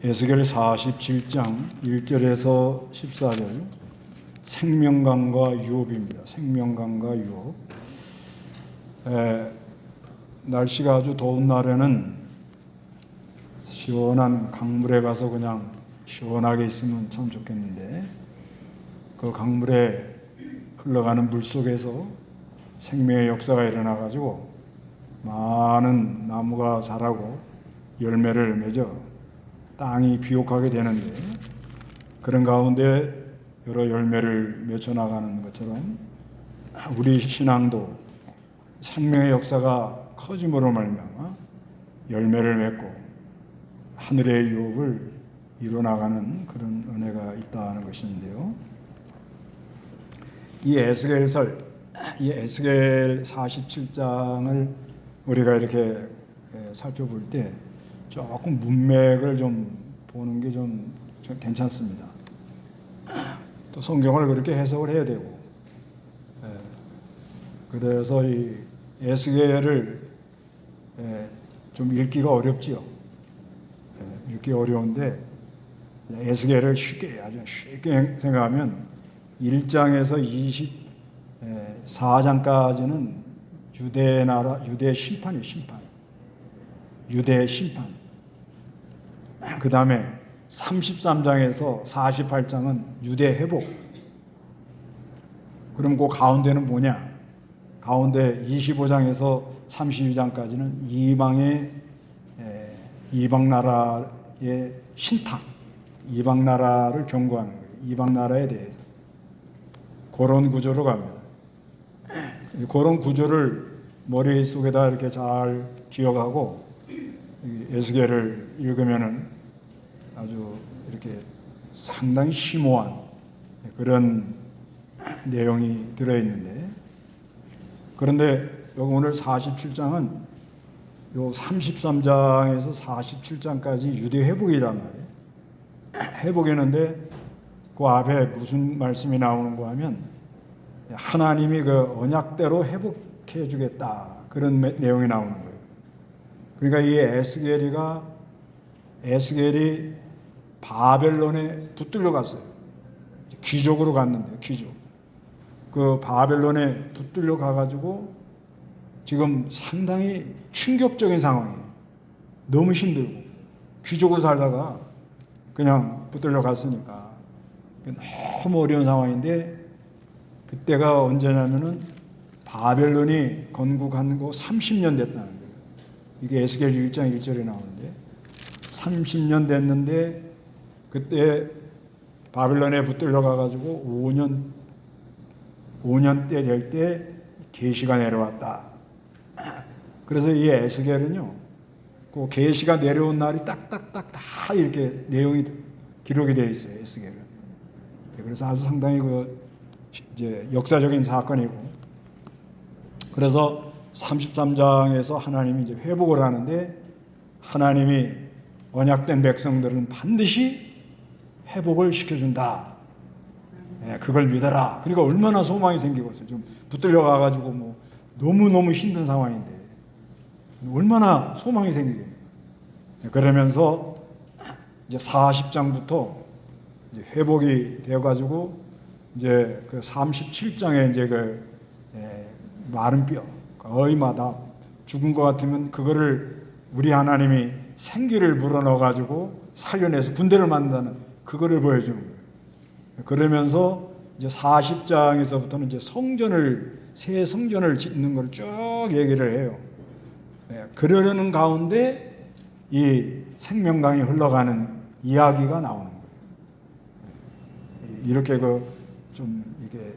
에스겔 47장 1절에서 14절 생명강과 유업입니다. 생명강과 유업. 날씨가 아주 더운 날에는 시원한 강물에 가서 그냥 시원하게 있으면 참 좋겠는데, 그 강물에 흘러가는 물 속에서 생명의 역사가 일어나가지고 많은 나무가 자라고 열매를 맺어 땅이 비옥하게 되는데, 그런 가운데 여러 열매를 맺어 나가는 것처럼 우리 신앙도 생명의 역사가 커짐으로 말미암아 열매를 맺고 하늘의 유업을 이뤄나가는 그런 은혜가 있다는 것인데요. 이 에스겔 47장을 우리가 이렇게 살펴볼 때 조금 문맥을 좀 보는 게 좀 괜찮습니다. 또 성경을 그렇게 해석을 해야 되고, 그래서 이 에스겔을 좀 읽기가 어렵지요. 읽기 어려운데, 에스겔을 아주 쉽게 생각하면 1장에서 24장까지는 유대 심판이에요. 유대 심판. 그 다음에 33장에서 48장은 유대 회복. 그럼 그 가운데는 뭐냐? 가운데 25장에서 32장까지는 이방 나라의 신탁, 이방 나라를 경고하는 거예요. 이방 나라에 대해서. 그런 구조로 갑니다. 그런 구조를 머릿속에다 이렇게 잘 기억하고 에스겔을 읽으면은 아주 이렇게 상당히 심오한 그런 내용이 들어있는데, 그런데 여기 오늘 47장은 요 33장에서 47장까지 유대 회복이란 말이에요. 회복이었는데 그 앞에 무슨 말씀이 나오는가 하면 하나님이 그 언약대로 회복해 주겠다, 그런 내용이 나오는 거예요. 그러니까 이 에스겔이 바벨론에 붙들려 갔어요. 귀족으로 갔는데, 귀족. 그 바벨론에 붙들려 가가지고 지금 상당히 충격적인 상황이에요. 너무 힘들고, 귀족으로 살다가 그냥 붙들려 갔으니까 너무 어려운 상황인데, 그때가 언제냐면은 바벨론이 건국한 거 30년 됐다는 거예요. 이게 에스겔 1장 1절에 나오는데 30년 됐는데, 그때 바벨론에 붙들려 가가지고 5년 때 될 때 계시가 내려왔다. 그래서 이 에스겔은요, 그 계시가 내려온 날이 딱딱딱 다 이렇게 내용이 기록이 되어 있어요. 에스겔은. 그래서 아주 상당히 이제 역사적인 사건이고, 그래서 33장에서 하나님이 이제 회복을 하는데, 하나님이 언약된 백성들은 반드시 회복을 시켜준다. 그걸 믿어라. 그러니까 얼마나 소망이 생기겠어요. 좀 붙들려 가가지고 뭐 너무너무 힘든 상황인데 얼마나 소망이 생기겠어요. 그러면서 이제 40장부터 이제 회복이 되어가지고 이제 그 37장에 이제 마른 뼈, 거의마다 죽은 것 같으면 그거를 우리 하나님이 생기를 불어넣어가지고 살려내서 군대를 만든다는 그거를 보여주는 거예요. 그러면서 이제 40장에서부터는 이제 새 성전을 짓는 걸 쭉 얘기를 해요. 그러려는 가운데 이 생명강이 흘러가는 이야기가 나오는 거예요. 이렇게 좀 이렇게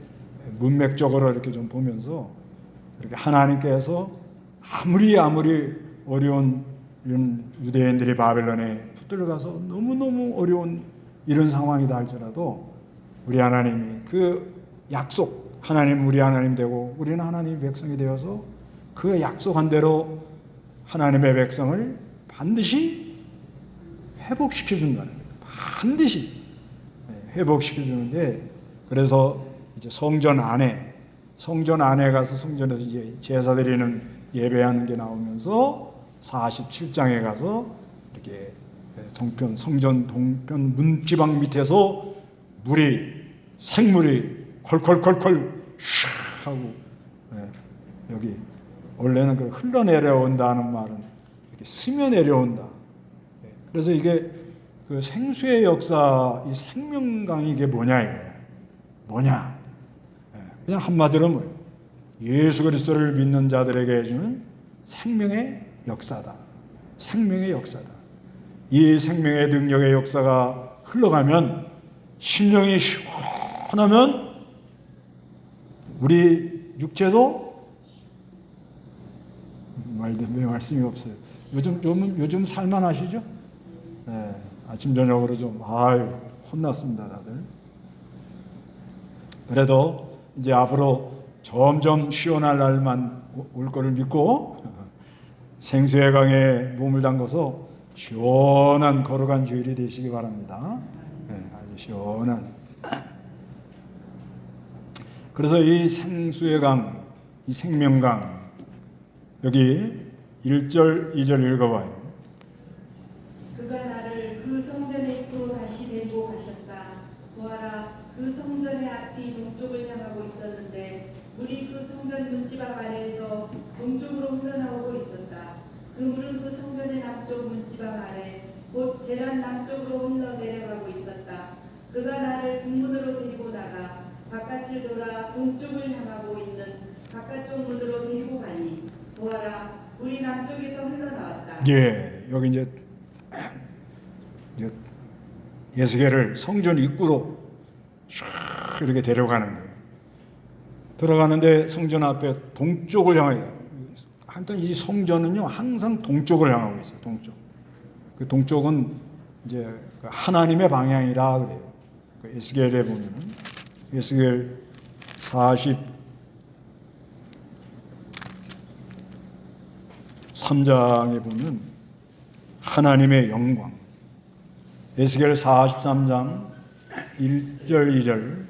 문맥적으로 이렇게 좀 보면서, 이렇게 하나님께서 아무리 어려운 이런 유대인들이 바벨론에 붙들어가서 너무너무 어려운 이런 상황이다 할지라도 우리 하나님이 그 약속, 하나님 우리 하나님 되고 우리는 하나님의 백성이 되어서 그 약속한 대로 하나님의 백성을 반드시 회복시켜 준다는 거예요. 반드시 회복시켜 주는데, 그래서 이제 성전 안에 가서 성전에서 이제 제사 드리는 예배하는 게 나오면서 47장에 가서 이렇게 동편 성전 동편 문지방 밑에서 생물이 콜콜콜콜 샥 하고 여기 원래는 그 흘러내려온다는 말은 이렇게 스며 내려온다. 그래서 이게 그 생수의 역사, 이 생명강이 이게 뭐냐 이거예요. 뭐냐? 그냥 한마디로 뭐예요? 예수 그리스도를 믿는 자들에게 해주는 생명의 역사다. 생명의 역사다. 이 생명의 능력의 역사가 흘러가면 심령이 시원하면 우리 육체도 왜 말씀이 없어요. 요즘 살만하시죠? 네, 아침 저녁으로 좀 혼났습니다 다들. 그래도 이제 앞으로 점점 시원할 날만 올 거를 믿고 생수의 강에 몸을 담궈서 시원한 걸어간 주일이 되시기 바랍니다. 네, 아주 시원한. 그래서 이 생수의 강, 이 생명강, 여기 1절, 2절 읽어봐요. 그가 나를 그 성전의 입구로 다시 데리고 가셨다. 보아라, 그 성전의 앞이 동쪽을 향하고 있었는데 물이 그 성전 문지방 아래에서 동쪽으로 흘러나오고 있었다. 그 물은 그 성전의 남쪽 문지방 아래 곧 제단 남쪽으로 흘러내려가고 있었다. 그가 나를 북문으로 데리고 나가 바깥을 돌아 동쪽을 향하고 있는 바깥쪽 문으로 데리고 가니 보아라, 물이 남쪽에서 흘러나왔다. 예, 여기 이제 예수계를 성전 입구로 쫙 이렇게 데려가는 거예요. 들어가는데 성전 앞에 동쪽을 향하여, 하여튼 이 성전은요 항상 동쪽을 향하고 있어요. 동쪽. 그 동쪽은 이제 하나님의 방향이라 그래요. 그 에스겔에 보면은 에스겔 43장에 보면 하나님의 영광. 에스겔 43장 1절 2절.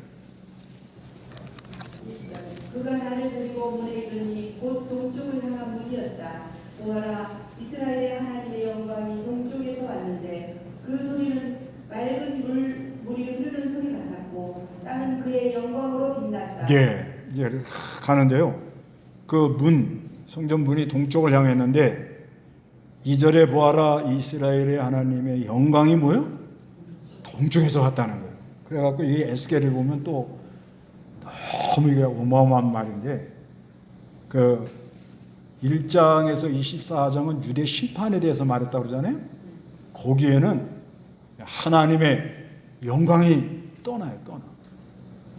그가 나를 데리고 문에 이르니 곧 동쪽을 향한 문이었다. 보아라, 이스라엘의 하나님의 영광이 동쪽에서 왔는데 그 소리는 맑은 물이 흐르는 소리 같았고 땅은 그의 영광으로 빛났다. 예, 이제 가는데요. 그 성전 문이 동쪽을 향했는데 2절에 보아라, 이스라엘의 하나님의 영광이 뭐요? 동쪽에서 왔다는 거예요. 그래갖고 이 에스겔을 보면 또 너무 이게 어마어마한 말인데, 그 1장에서 24장은 유대 심판에 대해서 말했다고 그러잖아요. 거기에는 하나님의 영광이 떠나요.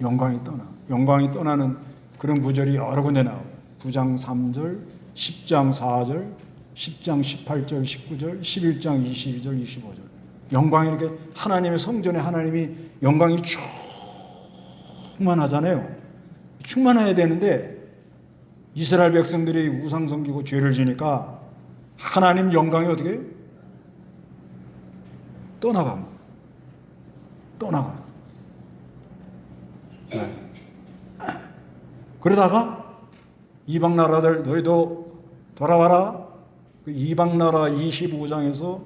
영광이 떠나는 그런 구절이 여러 군데 나와요. 9장 3절, 10장 4절, 10장 18절, 19절, 11장 22절, 25절. 영광이 이렇게 하나님의 성전에 하나님이 영광이 충만하잖아요. 충만해야 되는데 이스라엘 백성들이 우상 섬기고 죄를 지니까 하나님 영광이 어떻게 해요? 떠나갑니다. 네. 그러다가 이방 나라들 너희도 돌아와라. 그 이방 나라 25장에서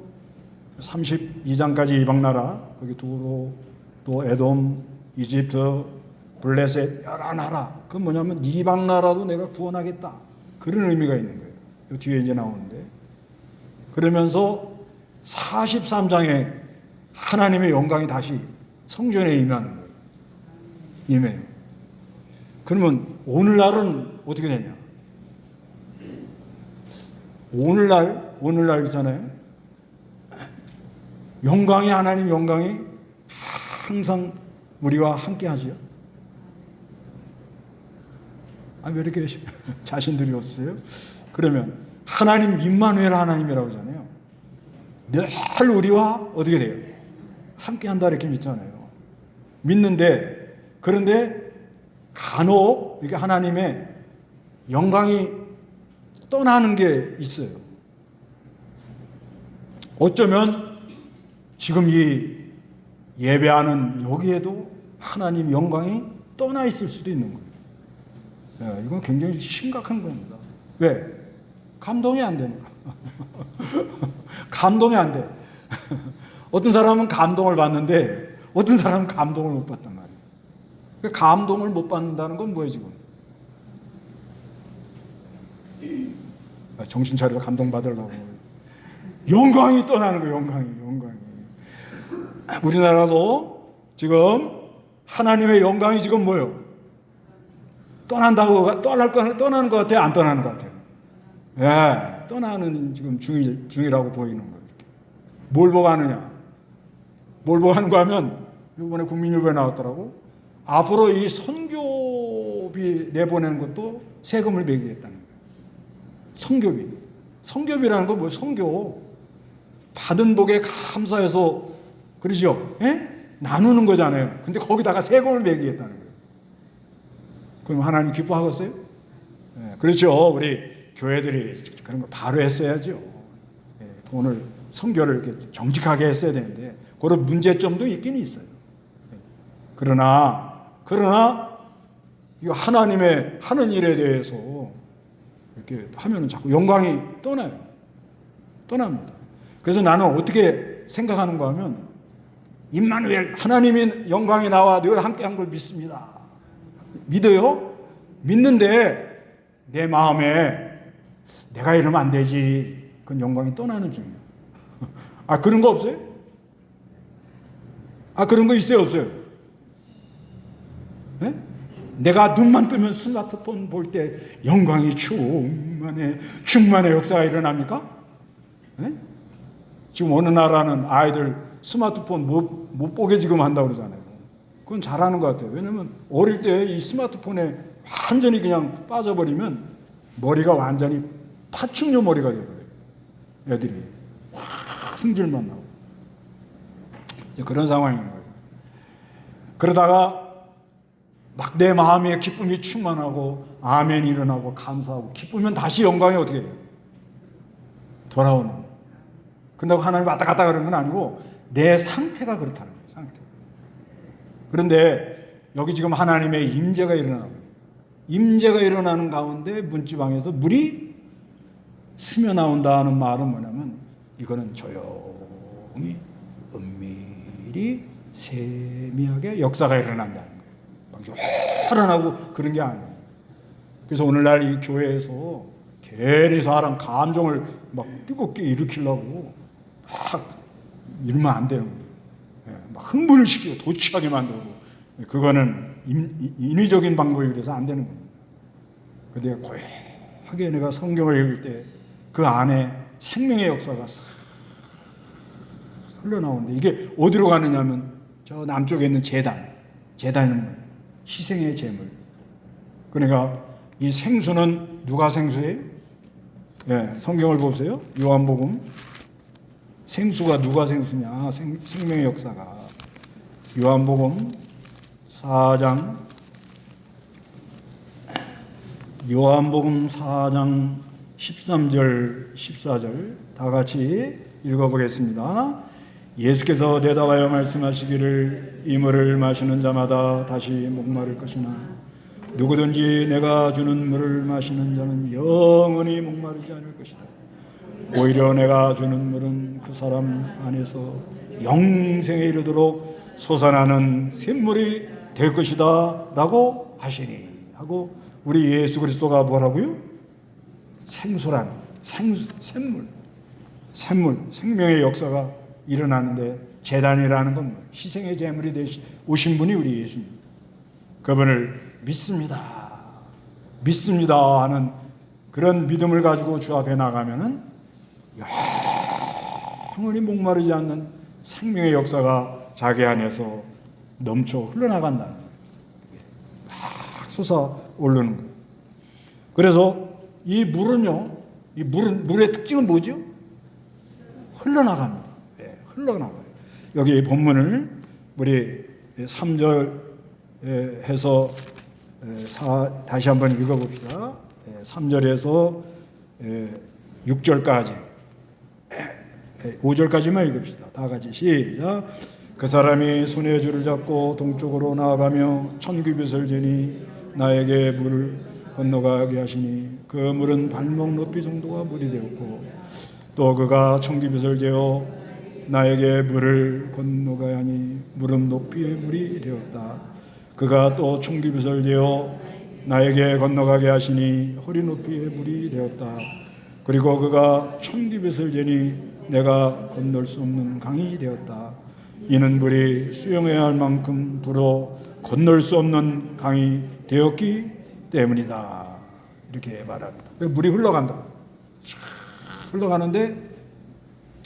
32장까지 이방 나라, 거기 두로, 또 에돔, 이집트, 블레셋 여러 나라. 그건 뭐냐면 이방 나라도 내가 구원하겠다. 그런 의미가 있는 거예요. 이 뒤에 이제 나오는데. 그러면서 43장에 하나님의 영광이 다시 성전에 임하는 거예요. 임해요. 그러면 오늘날은 어떻게 되냐? 오늘날 있잖아요. 영광이, 하나님 영광이 항상 우리와 함께 하죠. 왜 이렇게 자신들이 없으세요? 그러면 하나님 임마누엘 하나님이라고 하잖아요. 늘 우리와 어떻게 돼요? 함께 한다 이렇게 믿잖아요. 믿는데, 그런데 간혹 이렇게 하나님의 영광이 떠나는 게 있어요. 어쩌면 지금 이 예배하는 여기에도 하나님 영광이 떠나 있을 수도 있는 거예요. 이건 굉장히 심각한 겁니다. 왜? 감동이 안 되는 거야. 감동이 안 돼. 어떤 사람은 감동을 받는데 어떤 사람은 감동을 못 받단 말이에요. 그 감동을 못 받는다는 건 뭐예요 지금? 정신 차려서 감동받으려고. 영광이 떠나는 거예요. 영광이. 우리나라도 지금 하나님의 영광이 지금 뭐예요? 떠나는 것 같아요? 안 떠나는 것 같아요? 예, 떠나는 지금 중이라고 보이는 거예요. 뭘 보고 하느냐? 뭘 보고 하는 거 하면 이번에 국민일보에 나왔더라고. 앞으로 이 선교비 내보내는 것도 세금을 매기겠다는 거예요. 성교비라는 건 뭐 선교. 받은 복에 감사해서 그러죠? 예? 나누는 거잖아요. 근데 거기다가 세금을 매기겠다는 거예요. 그럼 하나님 기뻐하겠어요? 예, 그렇죠. 우리 교회들이 그런 거 바로 했어야죠. 예, 돈을 선교를 이렇게 정직하게 했어야 되는데 그런 문제점도 있긴 있어요. 예, 그러나 이 하나님의 하는 일에 대해서 이렇게 하면은 자꾸 영광이 떠납니다. 그래서 나는 어떻게 생각하는가 하면 임마누엘 하나님의 영광이 나와 늘 함께한 걸 믿습니다. 믿어요? 믿는데 내 마음에 내가 이러면 안 되지. 그건 영광이 떠나는 중이에요. 아 그런 거 없어요? 아 그런 거 있어요 없어요? 네? 내가 눈만 뜨면 스마트폰 볼 때 영광이 충만의 역사가 일어납니까? 네? 지금 어느 나라는 아이들 스마트폰 못 보게 지금 한다고 그러잖아요. 그건 잘하는 것 같아요. 왜냐면 어릴 때 이 스마트폰에 완전히 그냥 빠져버리면 머리가 완전히 파충류 머리가 되어버려요. 애들이 확 승질만 나고 그런 상황인 거예요. 그러다가 막 내 마음에 기쁨이 충만하고 아멘이 일어나고 감사하고 기쁘면 다시 영광이 어떻게 해요? 돌아오는. 근데 하나님 왔다 갔다 그런 건 아니고 내 상태가 그렇다는 거예요. 상태. 그런데 여기 지금 하나님의 임재가 일어나고 임재가 일어나는 가운데 문지방에서 물이 스며 나온다는 말은 뭐냐면 이거는 조용히 은밀히 세미하게 역사가 일어난다는 거예요. 화란하고 그런 게 아니에요. 그래서 오늘날 이 교회에서 괜히 사람 감정을 막 뜨겁게 일으키려고 막 이러면 안 되는 거예요. 막 흥분을 시키고 도취하게 만들고 그거는 인위적인 방법이 그래서 안 되는 겁니다. 근데 고요하게 내가 성경을 읽을 때 그 안에 생명의 역사가 싹 흘러나오는데 이게 어디로 가느냐면 저 남쪽에 있는 제단은 뭐예요? 희생의 제물. 그러니까 이 생수는 누가 생수예요? 예, 성경을 보세요. 요한복음. 생수가 누가 생수냐? 생명의 역사가. 요한복음 4장. 요한복음 4장 13절, 14절 다 같이 읽어보겠습니다. 예수께서 대답하여 말씀하시기를 이 물을 마시는 자마다 다시 목마를 것이나 누구든지 내가 주는 물을 마시는 자는 영원히 목마르지 않을 것이다. 오히려 내가 주는 물은 그 사람 안에서 영생에 이르도록 솟아나는 샘물이 될 것이다 라고 하시니 하고 우리 예수 그리스도가 뭐라고요? 샘물, 생명의 역사가 일어나는데 제단이라는 건 희생의 제물이 되시 오신 분이 우리 예수님. 그분을 믿습니다 하는 그런 믿음을 가지고 주 앞에 나가면은 영원히 목마르지 않는 생명의 역사가 자기 안에서 넘쳐 흘러나간다. 막 솟아오르는 거예요. 그래서 이 물은요, 물의 특징은 뭐죠? 흘러나갑니다. 네, 흘러나가요. 여기 본문을 우리 3절 해서 다시 한번 읽어봅시다. 3절에서 6절까지 5절까지만 읽읍시다. 다 같이 시작. 그 사람이 손에 줄을 잡고 동쪽으로 나아가며 천규빗을 지니 나에게 물을 건너가게 하시니 그 물은 발목 높이 정도가 물이 되었고 또 그가 천규빗을 재어 나에게 물을 건너가야 하니 무릎 높이의 물이 되었다. 그가 또 총기빗을 재어 나에게 건너가게 하시니 허리 높이의 물이 되었다. 그리고 그가 총기빗을 재니 내가 건널 수 없는 강이 되었다. 이는 물이 수영해야 할 만큼 불어 건널 수 없는 강이 되었기 때문이다. 이렇게 말합니다. 물이 흘러간다. 흘러가는데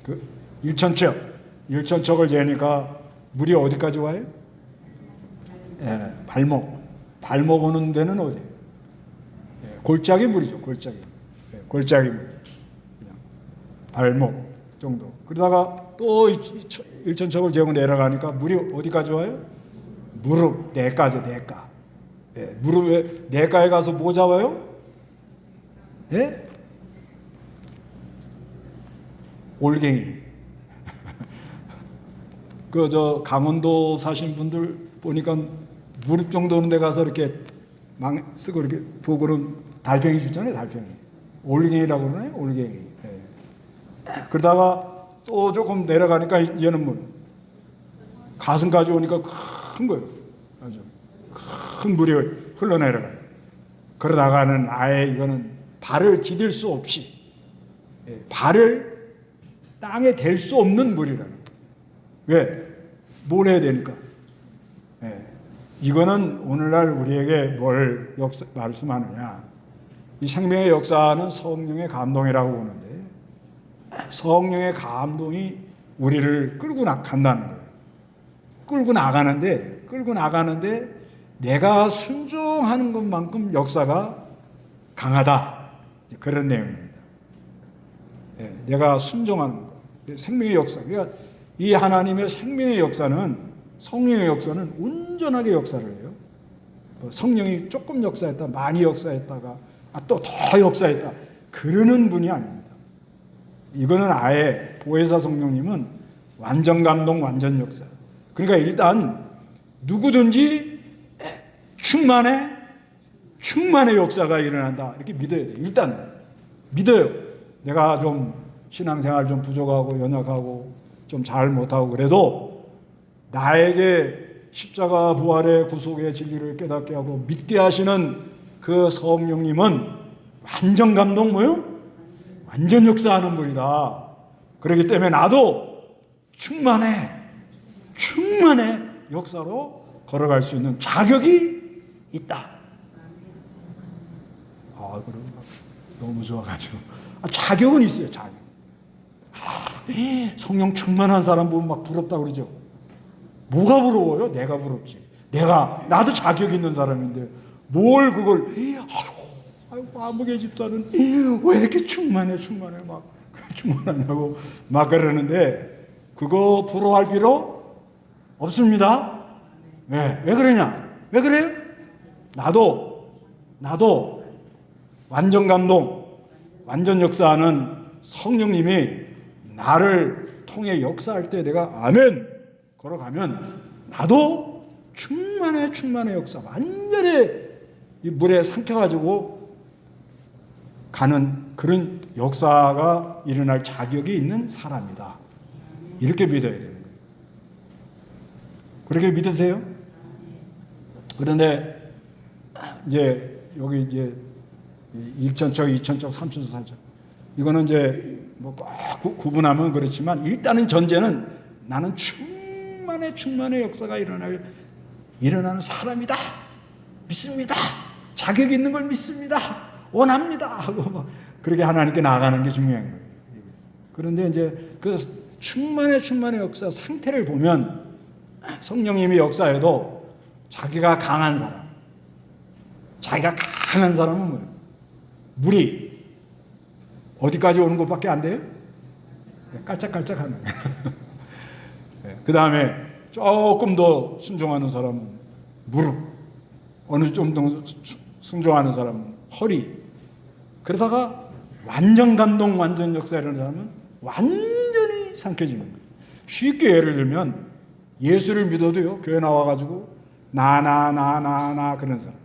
그 일천척을 재니까 물이 어디까지 와요? 예, 발목 오는 데는 어디? 예, 골짜기 물이죠. 골짜기. 예, 골짜기 물. 그냥 발목 정도. 그러다가 또 일천척을 재고 내려가니까 물이 어디까지 와요? 무릎 내까지 내까. 예, 무릎에 내까에 가서 뭐 잡아요? 예? 올갱이. 그 저 강원도 사신 분들 보니까 무릎 정도 오는 데 가서 이렇게 망 쓰고 이렇게 보고는 달팽이 주잖아요, 달팽이. 올갱이라고 그러나요? 올갱이. 예. 그러다가 또 조금 내려가니까 얘는 뭐 가슴까지 오니까 큰 거예요. 아주 큰 물이 흘러내려가요. 그러다가는 아예 이거는 발을 디딜 수 없이, 예, 발을 땅에 댈 수 없는 물이라는 거예요. 왜? 뭘 해야 되니까? 예. 이거는 오늘날 우리에게 뭘 말씀하느냐? 이 생명의 역사는 성령의 감동이라고 보는데, 성령의 감동이 우리를 끌고 간다는 거예요. 끌고 나가는데 내가 순종하는 것만큼 역사가 강하다. 그런 내용입니다. 예, 내가 순종하는 것. 생명의 역사. 그러니까 이 하나님의 생명의 역사는, 성령의 역사는 온전하게 역사를 해요. 성령이 조금 역사했다, 많이 역사했다가 또 더 역사했다, 그러는 분이 아닙니다. 이거는 아예 보혜사 성령님은 완전 감동, 완전 역사. 그러니까 일단 누구든지 충만의 역사가 일어난다, 이렇게 믿어야 돼요. 일단 믿어요. 내가 좀 신앙생활 좀 부족하고 연약하고 좀 잘 못하고 그래도 나에게 십자가 부활의 구속의 진리를 깨닫게 하고 믿게 하시는 그 성령님은 완전 감동, 뭐요? 완전 역사하는 분이다. 그렇기 때문에 나도 충만의 역사로 걸어갈 수 있는 자격이 있다. 그럼 너무 좋아가지고. 자격은 있어요, 자격. 성령 충만한 사람 보면 막 부럽다 그러죠. 뭐가 부러워요? 내가 부럽지. 나도 자격 있는 사람인데 뭘 그걸, 아유, 마무개 집사는 왜 이렇게 충만해 막 충만하냐고 막 그러는데, 그거 부러워할 필요 없습니다. 왜 그러냐? 왜 그래요? 나도 완전 감동, 완전 역사하는 성령님이 나를 통해 역사할 때 내가 아멘 걸어가면 나도 충만의 역사, 완전히 이 물에 삼켜가지고 가는 그런 역사가 일어날 자격이 있는 사람이다. 이렇게 믿어야 되는 거예요. 그렇게 믿으세요? 그런데 이제 여기 이제 1천척, 2천척, 3천척, 4천척, 이거는 이제 뭐 구분하면 그렇지만 일단은 전제는 나는 충만의 역사가 일어나는 사람이다. 믿습니다. 자격 있는 걸 믿습니다. 원합니다. 하고 막 그렇게 하나님께 나아가는 게 중요한 거예요. 그런데 이제 그 충만의 역사 상태를 보면 성령님이 역사해도 자기가 강한 사람은 뭐예요? 물이 어디까지 오는 것밖에 안 돼요? 깔짝깔짝 하는 거예요. 그 다음에 조금 더 순종하는 사람은 무릎, 어느 정도 순종하는 사람은 허리, 그러다가 완전 감동, 완전 역사 이라는 사람은 완전히 삼켜지는 거예요. 쉽게 예를 들면 예수를 믿어도요, 교회 나와가지고 나 그런 사람,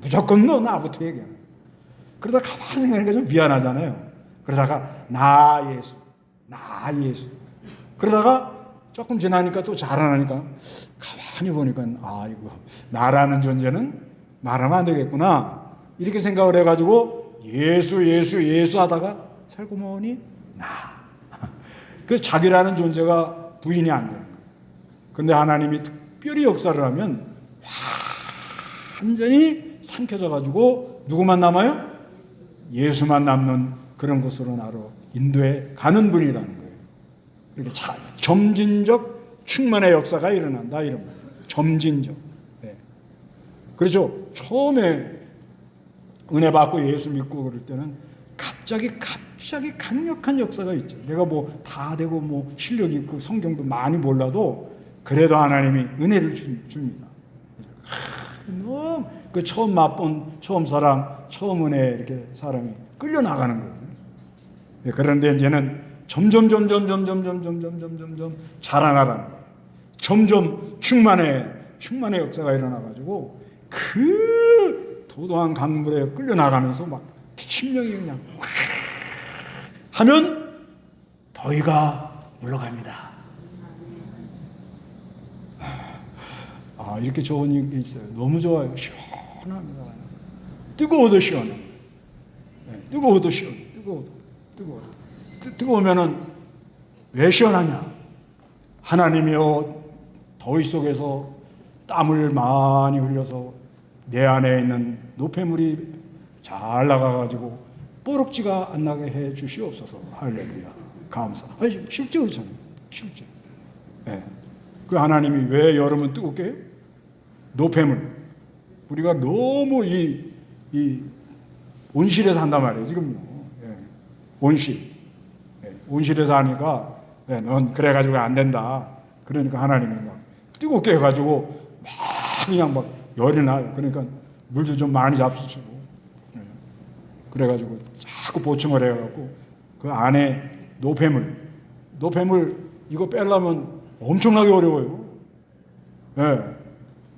무조건 너 나부터 얘기해. 그러다 가만히 생각하니까 좀 미안하잖아요. 그러다가 나 예수. 그러다가 조금 지나니까 또 자라나니까 가만히 보니까 이거 나라는 존재는 말하면 안 되겠구나 이렇게 생각을 해가지고 예수 하다가 살고 보니 그 자기라는 존재가 부인이 안 되는 거예요. 그런데 하나님이 특별히 역사를 하면 완전히 삼켜져가지고 누구만 남아요? 예수만 남는 그런 곳으로 나로 인도해 가는 분이라는 거예요. 이렇게 점진적 충만의 역사가 일어난다 이런 거예요. 점진적. 네. 그렇죠. 처음에 은혜 받고 예수 믿고 그럴 때는 갑자기 강력한 역사가 있죠. 내가 뭐 다 되고 뭐 실력 있고 성경도 많이 몰라도 그래도 하나님이 은혜를 줍니다. 너무 그 처음 맛본 처음 사랑, 처음 은혜 이렇게 사람이 끌려 나가는 거예요. 그런데 이제는 점점 자라나가는 거예요. 점점 충만의 역사가 일어나가지고 그 도도한 강물에 끌려 나가면서 막 심령이 그냥 확 하면 더위가 물러갑니다. 이렇게 좋은 게 있어요. 너무 좋아요. 시원합니다. 뜨거워도 시원해. 뜨거워도 시원해. 뜨거우면은 왜 시원하냐? 하나님이여 더위 속에서 땀을 많이 흘려서 내 안에 있는 노폐물이 잘 나가가지고 뽀록지가 안 나게 해 주시옵소서. 할렐루야. 감사. 실제 그렇잖아요. 실제. 그 하나님이 왜 여름은 뜨겁게 해요? 노폐물. 우리가 너무 이 온실에서 한단 말이에요. 지금요. 온실. 온실에서 하니까 넌 그래가지고 안 된다. 그러니까 하나님이 막 뜨겁게 해가지고 막 그냥 막 열이 나요. 그러니까 물도 좀 많이 잡수시고 그래가지고 자꾸 보충을 해갖고 그 안에 노폐물 이거 빼려면 엄청나게 어려워요.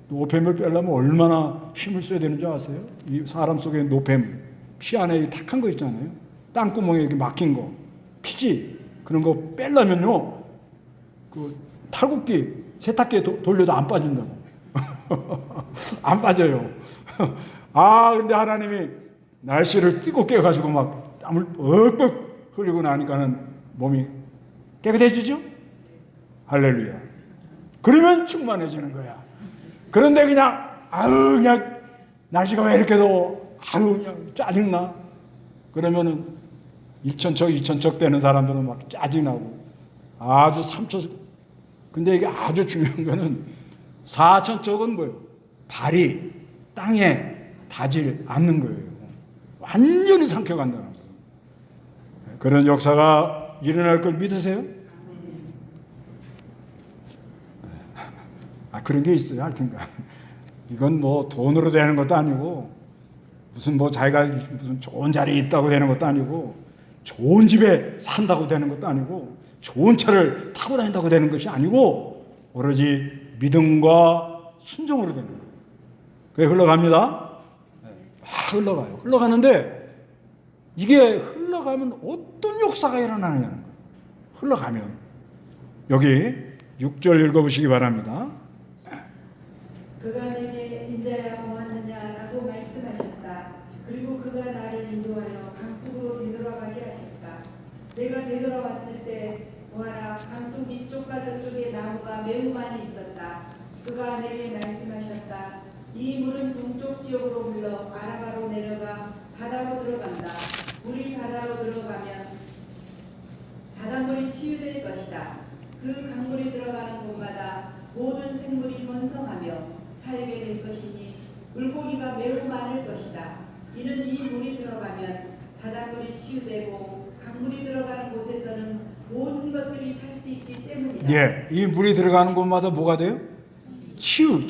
노폐물 빼려면 얼마나 힘을 써야 되는지 아세요? 이 사람 속에 노폐물, 피 안에 탁한 거 있잖아요. 땅구멍에 이렇게 막힌 거, 피지 그런 거 빼려면요, 그 탈곡기 세탁기에 돌려도 안 빠진다고. 안 빠져요. 근데 하나님이 날씨를 뜨겁게 해가지고 막 땀을 뻑뻑 흘리고 나니까는 몸이 깨끗해지죠? 할렐루야. 그러면 충만해지는 거야. 그런데 그냥 날씨가 왜 이렇게 더워? 그냥 짜증나. 그러면은 1천척 되는 사람들은 막 짜증나고 아주 3천척. 근데 이게 아주 중요한 거는 4천척은 뭐예요? 발이 땅에 닿질 않는 거예요. 완전히 삼켜간다는 거예요. 그런 역사가 일어날 걸 믿으세요? 그런 게 있어요. 하여튼간 이건 뭐 돈으로 되는 것도 아니고 무슨 뭐 자기가 무슨 좋은 자리에 있다고 되는 것도 아니고 좋은 집에 산다고 되는 것도 아니고 좋은 차를 타고 다닌다고 되는 것이 아니고 오로지 믿음과 순종으로 되는 거예요. 그게 흘러갑니다. 흘러가요. 흘러가는데 이게 흘러가면 어떤 역사가 일어나느냐는 거예요. 흘러가면 여기 6절 읽어보시기 바랍니다. 그가 내게 인자야 고맙느냐라고 말씀하셨다. 그리고 그가 나를 인도하여 강둑으로 되돌아가게 하셨다. 내가 되돌아왔을 때 보아라, 강둑 이쪽과 저쪽에 나무가 매우 많이 있었다. 그가 내게 말씀하셨다. 이 물은 동쪽 지역으로 흘러 아라바로 내려가 바다로 들어간다. 물이 바다로 들어가면 바닷물이 치유될 것이다. 그 강물이 들어가는 곳마다 모든 생물이 번성하며 살게 될 것이니 물고기가 매우 많을 것이다. 이는 이 물이 들어가면 바닷물이 치유되고 강물이 들어가는 곳에서는 모든 것들이 살 수 있기 때문이다. 이 물이 들어가는 곳마다 뭐가 돼요? 치유.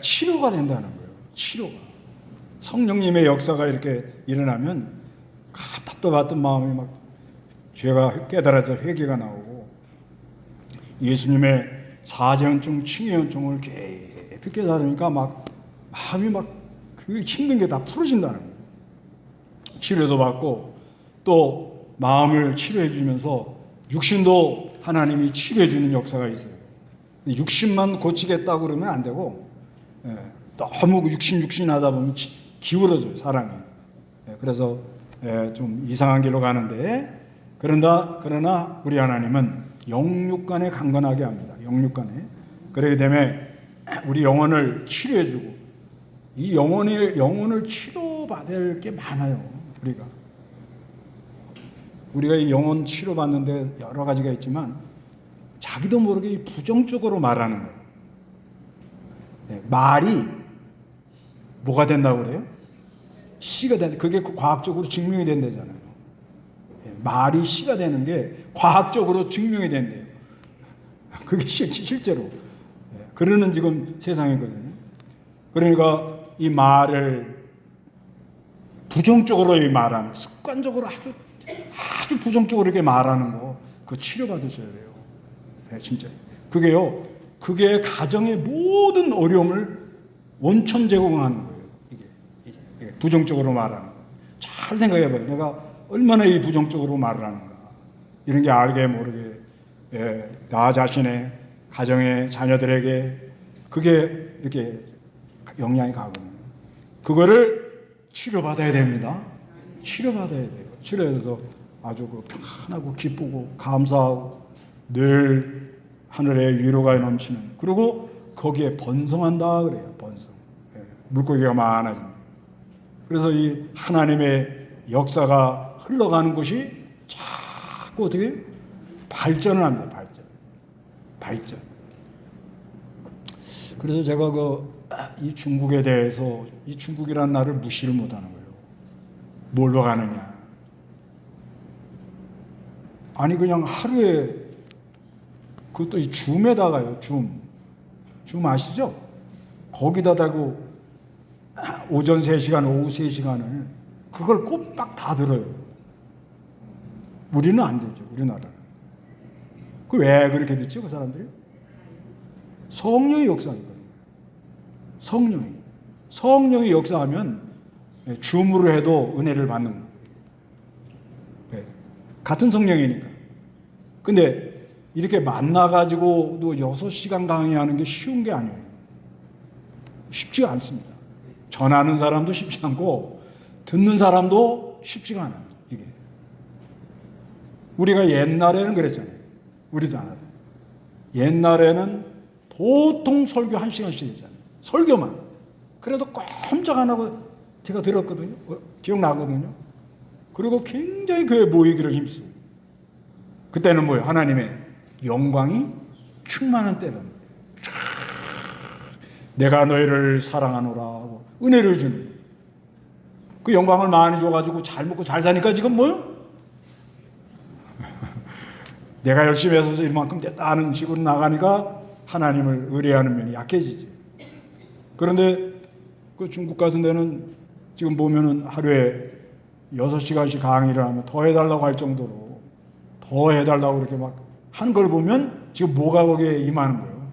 치료가 된다는 거예요. 치료가. 성령님의 역사가 이렇게 일어나면 답답했던 마음이 막 죄가 깨달아져 회개가 나오고 예수님의 사제연증, 칭의연증을 깊이 깨달으니까 막 마음이 막 그 힘든 게 다 풀어진다는 거예요. 치료도 받고 또 마음을 치료해 주면서 육신도 하나님이 치료해 주는 역사가 있어요. 육신만 고치겠다고 그러면 안 되고, 너무 육신 하다 보면 기울어져요, 사람이. 그래서 좀 이상한 길로 가는데, 그러나 우리 하나님은 영육간에 강건하게 합니다. 영육간에. 그렇기 때문에 우리 영혼을 치료해 주고, 이 영혼을 치료받을 게 많아요. 우리가 이 영혼 치료받는데 여러 가지가 있지만 자기도 모르게 부정적으로 말하는 거예요. 말이 뭐가 된다고 그래요? 씨가 된다. 그게 과학적으로 증명이 된다잖아요. 말이 씨가 되는 게 과학적으로 증명이 된대요. 그게 실제로. 그러는 지금 세상이거든요. 그러니까 이 말을 부정적으로 말하는, 습관적으로 아주 부정적으로 이렇게 말하는 거, 그거 치료받으셔야 돼요. 진짜. 그게 가정의 모든 어려움을 원천 제공하는 거예요. 이게 부정적으로 말하는 거. 잘 생각해 봐요. 내가 얼마나 이 부정적으로 말을 하는가. 이런 게 알게 모르게 나 자신의 가정의 자녀들에게 그게 이렇게 영향이 가거든요. 그거를 치료받아야 됩니다. 치료받아야 돼요. 치료해서 아주 편하고 기쁘고 감사하고 늘 하늘의 위로가 넘치는, 그리고 거기에 번성한다 그래요. 번성. 물고기가 많아집니다. 그래서 이 하나님의 역사가 흘러가는 곳이 자꾸 어떻게 발전을 합니다. 발전. 그래서 제가 이 중국에 대해서, 이 중국이라는 나라를 무시를 못하는 거예요. 뭘로 가느냐? 아니 그냥 하루에, 그것도 이 줌에다가요. 줌 아시죠? 거기다 대고 오전 3시간, 오후 3시간을 그걸 꼬박 다 들어요. 우리는 안 되죠. 우리나라는. 그 왜 그렇게 듣죠? 그 사람들이? 성령의 역사니까요. 성령이 역사하면 줌으로 해도 은혜를 받는 거예요. 같은 성령이니까. 근데 이렇게 만나가지고도 6시간 강의하는 게 쉬운 게 아니에요. 쉽지가 않습니다. 전하는 사람도 쉽지 않고 듣는 사람도 쉽지가 않아요. 이게. 우리가 옛날에는 그랬잖아요. 우리도 안 하죠. 옛날에는 보통 설교 1시간씩 했잖아요. 설교만. 그래도 꼼짝 안 하고 제가 들었거든요. 기억나거든요. 그리고 굉장히 교회 모이기를 힘써요. 그때는 뭐예요? 하나님의 영광이 충만한 때랍니다. 내가 너희를 사랑하노라 하고 은혜를 주는, 그 영광을 많이 줘가지고 잘 먹고 잘 사니까 지금 뭐요? 내가 열심히 해서 이만큼 됐다 하는 식으로 나가니까 하나님을 의뢰하는 면이 약해지지. 그런데 그 중국 같은 데는 지금 보면은 하루에 6시간씩 강의를 하면 더 해달라고 할 정도로, 더 해달라고 이렇게 막 한 걸 보면 지금 뭐가 거기에 임하는 거예요.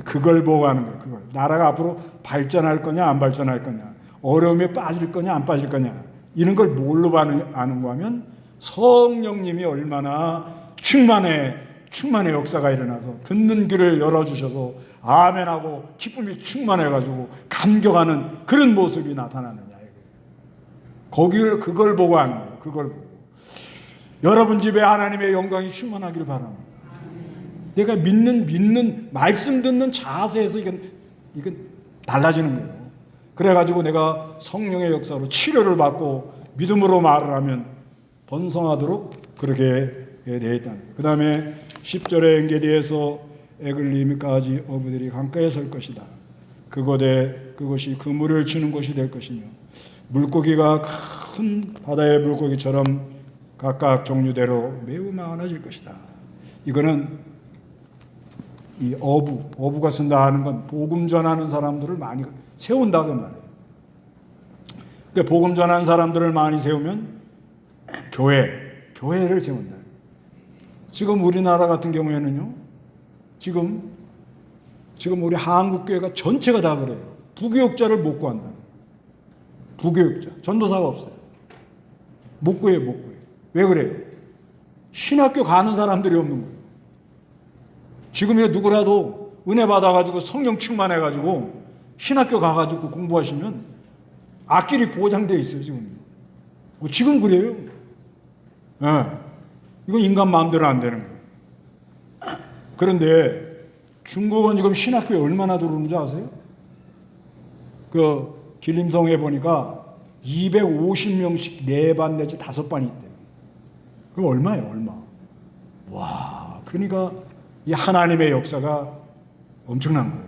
그걸 보고 하는 거예요. 그걸. 나라가 앞으로 발전할 거냐 안 발전할 거냐, 어려움에 빠질 거냐 안 빠질 거냐, 이런 걸 뭘로 아는 거 하면 성령님이 얼마나 충만의 역사가 일어나서 듣는 귀를 열어주셔서 아멘하고 기쁨이 충만해가지고 감격하는 그런 모습이 나타나느냐. 그걸 보고 하는 거예요. 그걸 보고. 여러분 집에 하나님의 영광이 충만하기를 바랍니다. 내가 믿는 말씀 듣는 자세에서 이건 달라지는 거예요. 그래가지고 내가 성령의 역사로 치료를 받고 믿음으로 말을 하면 번성하도록 그렇게 되어 있다는 거예요. 그 다음에 10절에 엔게디에서 에글림까지 어부들이 강가에 설 것이다. 그것이 그물을 치는 곳이 될 것이며, 물고기가 큰 바다의 물고기처럼 각각 종류대로 매우 많아질 것이다. 이거는 이 어부가 쓴다 하는 건 복음 전하는 사람들을 많이 세운다고 말해요. 그러니까 복음 전하는 사람들을 많이 세우면 교회를 세운다. 지금 우리나라 같은 경우에는요, 지금 우리 한국교회가 전체가 다 그래요. 부교육자를 못 구한다. 부교육자. 전도사가 없어요. 못 구해요. 왜 그래요? 신학교 가는 사람들이 없는 거예요. 지금 이 누구라도 은혜 받아가지고 성령 충만해가지고 신학교 가가지고 공부하시면 앞길이 보장되어 있어요. 지금 그래요. 예. 이건 인간 마음대로 안 되는 거예요. 그런데 중국은 지금 신학교에 얼마나 들어오는지 아세요? 그 길림성에 보니까 250명씩 4반 내지 5반이 있대요. 그거 얼마예요? 얼마? 와, 그러니까 이 하나님의 역사가 엄청난 거예요.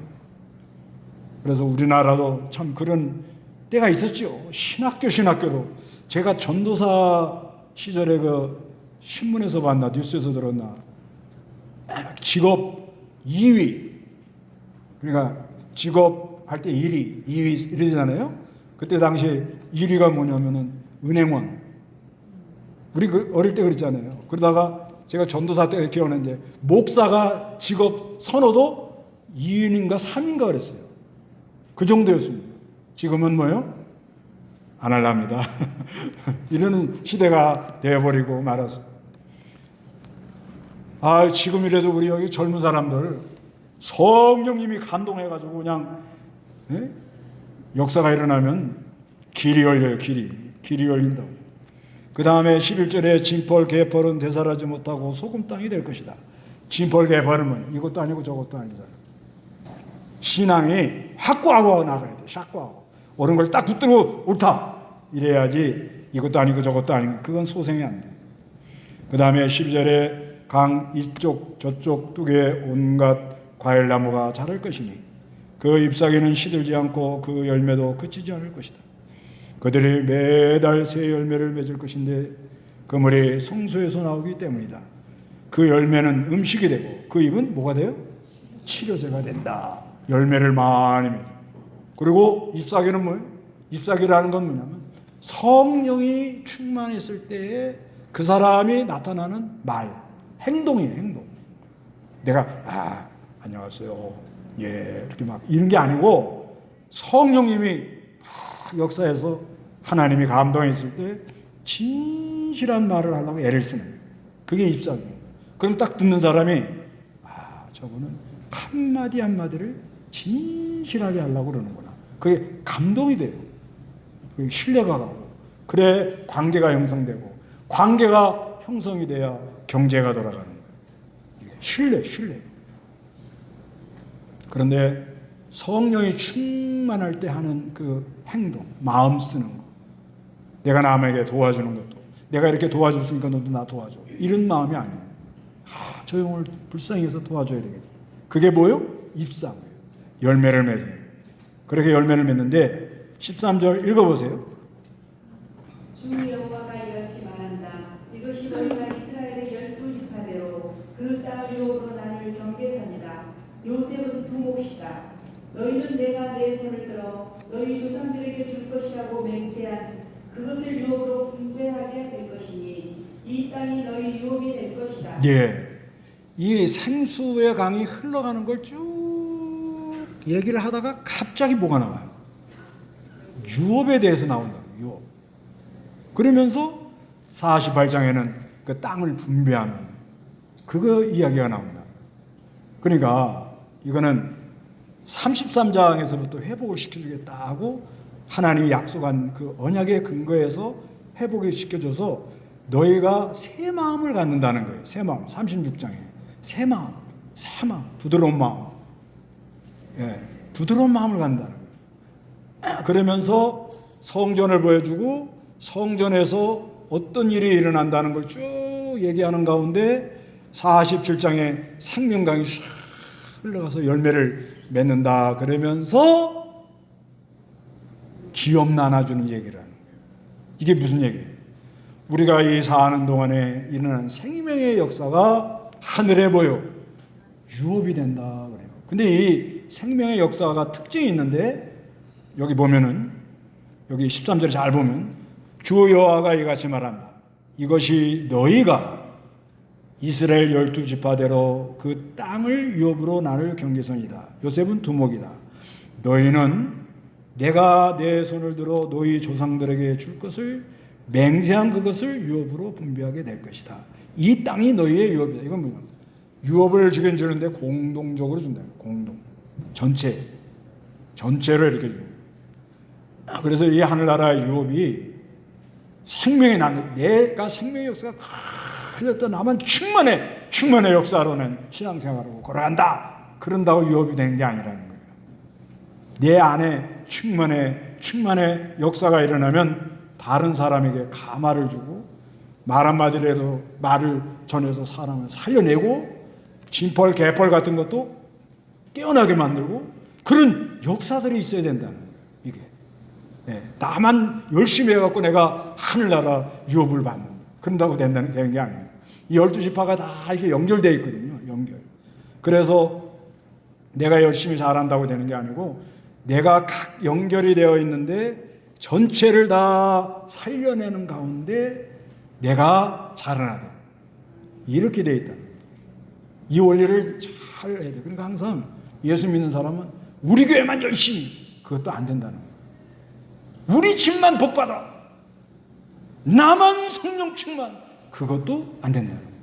그래서 우리나라도 참 그런 때가 있었죠. 신학교로. 제가 전도사 시절에 그 신문에서 봤나 뉴스에서 들었나 직업 2위, 그러니까 직업 할 때 1위, 2위 이러잖아요. 그때 당시 1위가 뭐냐면은 은행원. 우리 어릴 때 그랬잖아요. 그러다가 제가 전도사 때 기억하는데 목사가 직업 선호도 2위인가 3위인가 그랬어요. 그 정도였습니다. 지금은 뭐요? 안 할랍니다. 이러는 시대가 되어버리고 말았어. 지금이라도 우리 여기 젊은 사람들 성령님이 감동해가지고 그냥 역사가 일어나면 길이 열려요. 길이 열린다고. 그 다음에 11절에 진펄 개펄은 되살아지 못하고 소금 땅이 될 것이다. 진펄 개펄은 이것도 아니고 저것도 아니잖아. 신앙이 확고하고 나가야 돼. 확고하고 옳은 걸 딱 붙들고 옳다 이래야지. 이것도 아니고 저것도 아니고 그건 소생이 안 돼. 그 다음에 12절에 강 이쪽 저쪽 뚝에 온갖 과일나무가 자랄 것이니 그 잎사귀는 시들지 않고 그 열매도 그치지 않을 것이다. 그들이 매달 새 열매를 맺을 것인데 그 물이 성소에서 나오기 때문이다. 그 열매는 음식이 되고 그 잎은 뭐가 돼요? 치료제가 된다. 열매를 많이 맺어. 그리고 잎사귀는 뭐예요? 잎사귀라는 건 뭐냐면 성령이 충만했을 때에 그 사람이 나타나는 말, 행동이에요. 행동. 내가 안녕하세요. 예, 이렇게 막 이런 게 아니고 성령님이 역사에서 하나님이 감동했을 때 진실한 말을 하려고 애를 쓰는 거예요. 그게 입사예요. 그럼 딱 듣는 사람이 저분은 한마디 한마디를 진실하게 하려고 그러는구나. 그게 감동이 돼요. 그게 신뢰가 가고 그래 관계가 형성되고 관계가 형성이 돼야 경제가 돌아가는 거예요. 신뢰. 그런데 성령이 충만할 때 하는 그 행동, 마음 쓰는 거. 내가 남에게 도와주는 것도 내가 이렇게 도와줬으니까 너도 나 도와줘. 이런 마음이 아니에요. 저 형을 불쌍히 해서 도와줘야 되겠다. 그게 뭐요? 입사예요. 열매를 맺는 거예요. 그렇게 열매를 맺는데 13절 읽어보세요. 주 여호와가 이같이 말한다. 이것이 너희가 이스라엘의 12지파대로 그 땅을 유업으로 나눌 경계선이다. 요셉은 두 몫이다. 너희는 내가 내 손을 들어 너희 조상들에게 줄 것이라고 맹세한 그것을 유업으로 분배하게 될 것이니 이 땅이 너희 유업이 될 것이다. 예, 이 생수의 강이 흘러가는 걸 쭉 얘기를 하다가 갑자기 뭐가 나와요? 유업에 대해서 나온다. 유업. 그러면서 48장에는 그 땅을 분배하는 그거 이야기가 나온다. 그러니까 이거는 33장에서부터 회복을 시켜주겠다 하고 하나님이 약속한 그 언약의 근거에서 회복을 시켜줘서 너희가 새 마음을 갖는다는 거예요. 새 마음. 36장에 새 마음, 부드러운 마음. 예, 부드러운 마음을 갖는다는 거예요. 그러면서 성전을 보여주고 성전에서 어떤 일이 일어난다는 걸 쭉 얘기하는 가운데 47장에 생명강이 쫙 흘러가서 열매를 맺는다 그러면서 기업 나눠주는 얘기를 하는 거예요. 이게 무슨 얘기예요? 우리가 이 사는 동안에 일어나는 생명의 역사가 하늘에 보여 유업이 된다 그래요. 근데 이 생명의 역사가 특징이 있는데 여기 보면은 여기 13절에 잘 보면 주 여호와가 이같이 말한다. 이것이 너희가 이스라엘 12지파대로 그 땅을 유업으로 나눌 경계선이다. 요셉은 두목이다. 너희는 내가 내 손을 들어 너희 조상들에게 줄 것을 맹세한 그것을 유업으로 분배하게 될 것이다. 이 땅이 너희의 유업이다. 이건 뭐냐? 유업을 주는데 공동적으로 준다는 거예요. 공동. 전체를 이렇게 주는 거예요. 그래서 이 하늘나라의 유업이 생명의 나는 내가 생명의 역사가 흘렸던 나만 충만의 역사로는 신앙생활하고 걸어간다. 그런다고 유업이 되는 게 아니라는 거예요. 내 안에 충만의 역사가 일어나면 다른 사람에게 감화를 주고 말 한마디라도 말을 전해서 사람을 살려내고 진펄 개펄 같은 것도 깨어나게 만들고 그런 역사들이 있어야 된다는 거예요. 이게 나만 열심히 해갖고 내가 하늘나라 유업을 받는 그런다고 되는 게 아니에요. 이 12지파가 다 이렇게 연결되어 있거든요. 그래서 내가 열심히 잘한다고 되는 게 아니고 내가 각 연결이 되어 있는데 전체를 다 살려내는 가운데 내가 자라나다. 이렇게 되어 있다. 이 원리를 잘 해야 돼. 그러니까 항상 예수 믿는 사람은 우리 교회만 열심히 그것도 안 된다는 거예요. 우리 집만 복받아. 나만 성령 충만. 그것도 안 된다는 거예요.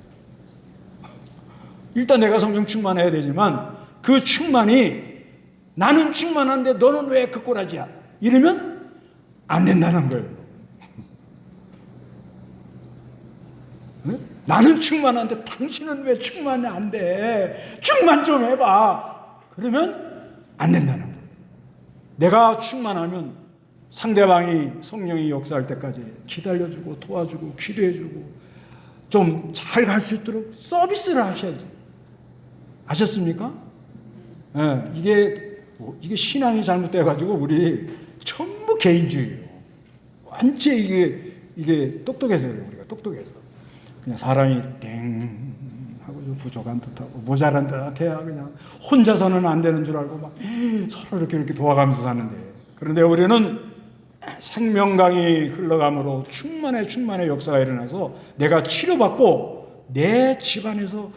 일단 내가 성령 충만해야 되지만 그 충만이 나는 충만한데 너는 왜 그 꼬라지야? 이러면 안 된다는 거예요. 네? 나는 충만한데 당신은 왜 충만이 안 돼? 충만 좀 해봐. 그러면 안 된다는 거예요. 내가 충만하면 상대방이 성령이 역사할 때까지 기다려주고 도와주고 기도해주고 좀 잘 갈 수 있도록 서비스를 하셔야죠. 아셨습니까? 네, 이게 신앙이 잘못돼가지고 우리 전부 개인주의예요. 완전 이게 똑똑해서요. 우리가 똑똑해서 그냥 사람이 땡 하고 부족한 듯하고 모자란 듯해야 그냥 혼자서는 안 되는 줄 알고 막 서로 이렇게 도와가면서 사는데 그런데 우리는 생명강이 흘러감으로 충만의 역사가 일어나서 내가 치료받고 내 집안에서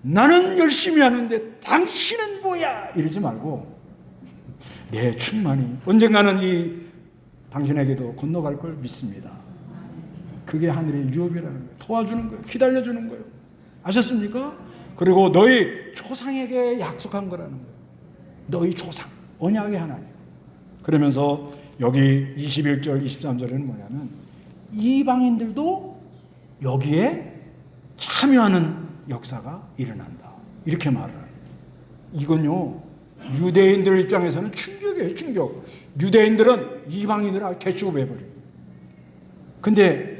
나는 열심히 하는데 당신은 뭐야 이러지 말고 내 충만이 언젠가는 이 당신에게도 건너갈 걸 믿습니다. 그게 하늘의 유업이라는 거예요. 도와주는 거예요. 기다려주는 거예요. 아셨습니까? 그리고 너희 조상에게 약속한 거라는 거예요. 너희 조상, 언약의 하나님. 그러면서 여기 21절, 23절에는 뭐냐면 이방인들도 여기에 참여하는 역사가 일어난다. 이렇게 말을 해요. 이건요, 유대인들 입장에서는 충격이에요, 충격. 유대인들은 이방인들을 개취급해버려요. 근데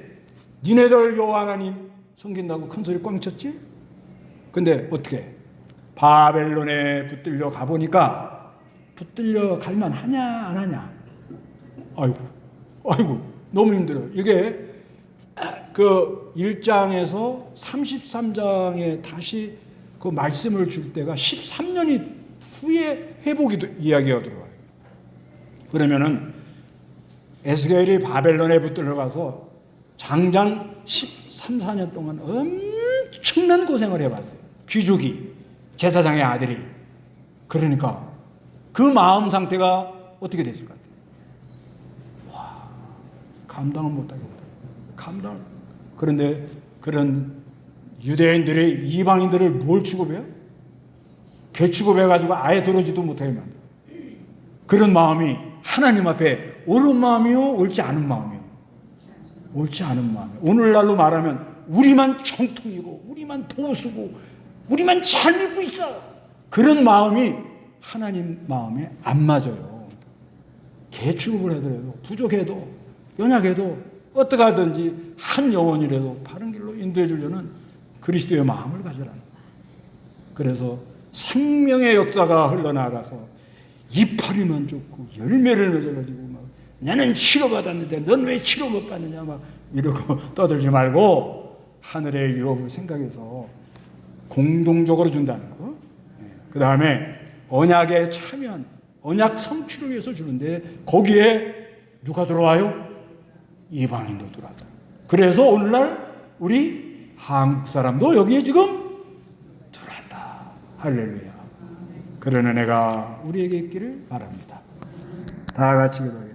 니네들 여호와 하나님 섬긴다고 큰 소리 꽝 쳤지? 근데 어떻게? 바벨론에 붙들려 가보니까 붙들려 갈만 하냐 안 하냐? 아이고 너무 힘들어요. 이게 그 1장에서 33장에 다시 그 말씀을 줄 때가 13년이 후에 회복이 이야기가 들어와요. 그러면은 에스겔이 바벨론에 붙들려가서 장장 13, 14년 동안 엄청난 고생을 해봤어요. 귀족이, 제사장의 아들이. 그러니까 그 마음 상태가 어떻게 됐을 것 같아요? 와, 감당을 못하겠다. 그런데 그런 유대인들이 이방인들을 뭘 취급해요? 개취급해가지고 아예 들어오지도 못하게 만들어요. 그런 마음이 하나님 앞에 옳은 마음이요? 옳지 않은 마음이요? 옳지 않은 마음이요. 오늘날로 말하면 우리만 정통이고 우리만 보수고 우리만 잘 믿고 있어. 그런 마음이 하나님 마음에 안 맞아요. 개취급을 하더라도 부족해도 연약해도 어떻게 하든지 한 영혼이라도 바른 길로 인도해 주려는 그리스도의 마음을 가져라는 거예요. 그래서 생명의 역사가 흘러나가서 이파리만 좋고 열매를 맺어가지고 막 나는 치료받았는데 넌 왜 치료 못 받느냐 막 이러고 떠들지 말고 하늘의 유업을 생각해서 공동적으로 준다는 거. 그 다음에 언약에 참여한 언약 성취를 위해서 주는데 거기에 누가 들어와요? 이방인도 들어왔다. 그래서 오늘날 우리 한국 사람도 여기에 지금 들어왔다. 할렐루야. 그런 은혜가 우리에게 있기를 바랍니다. 다 같이 기도하겠습니다.